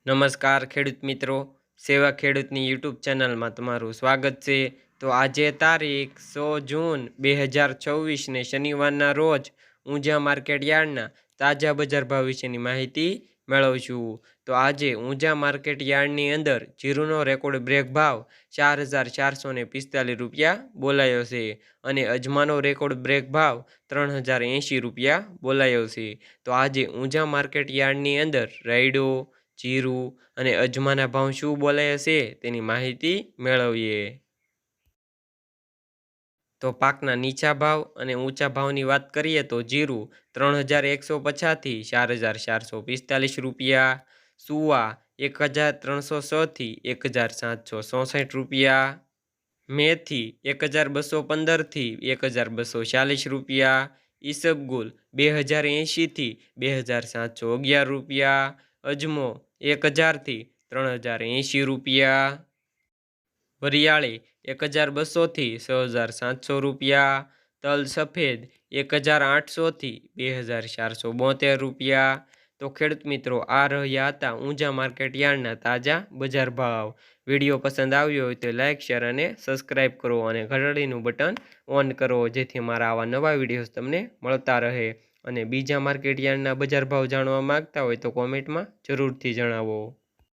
નમસ્કાર ખેડૂત મિત્રો, સેવા ખેડૂતની યુટ્યુબ ચેનલમાં તમારું સ્વાગત છે। તો આજે તારીખ 100 જૂન 2024ને શનિવારના રોજ ઊંઝા માર્કેટ યાર્ડના તાજા બજાર ભાવ વિશેની માહિતી મેળવશું। તો આજે ઊંઝા માર્કેટ યાર્ડની અંદર જીરુનો રેકોર્ડ બ્રેક ભાવ 4,445 રૂપિયા બોલાયો છે અને અજમાનો રેકોર્ડ બ્રેક ભાવ 3,080 રૂપિયા બોલાયો છે। તો આજે ઊંઝા માર્કેટ યાર્ડની અંદર રાયડો, જીરું અને અજમાના ભાવ શું બોલાયા છે તેની માહિતી મેળવીએ। તો પાકના નીચા ભાવ અને ઊંચા ભાવની વાત કરીએ તો જીરું 3,150 થી 4,445 રૂપિયા, સુવા 1,306 થી 1,766 રૂપિયા, મેથી 1,215 થી 1,240 રૂપિયા, ઈસબગુલ 2,080 થી 2,711 રૂપિયા, અજમો 1,000 થી 3,080 રૂપિયા, વરિયાળી 1,200 થી 6,700 રૂપિયા, તલ સફેદ 1,800 થી 2,472 રૂપિયા। તો ખેડૂત મિત્રો, આ રહ્યા હતા ઊંઝા માર્કેટ યાર્ડના તાજા બજાર ભાવ। વિડીયો પસંદ આવ્યો હોય તો લાઇક, શેર અને સબસ્ક્રાઈબ કરો અને ઘંટડીનું બટન ઓન કરો, જેથી મારા આવા નવા વિડીયોઝ તમને મળતા રહે। અને બીજા માર્કેટ યાર્ડના બજાર ભાવ જાણવા માંગતા હોય તો કોમેન્ટમાં જરૂરથી જણાવો।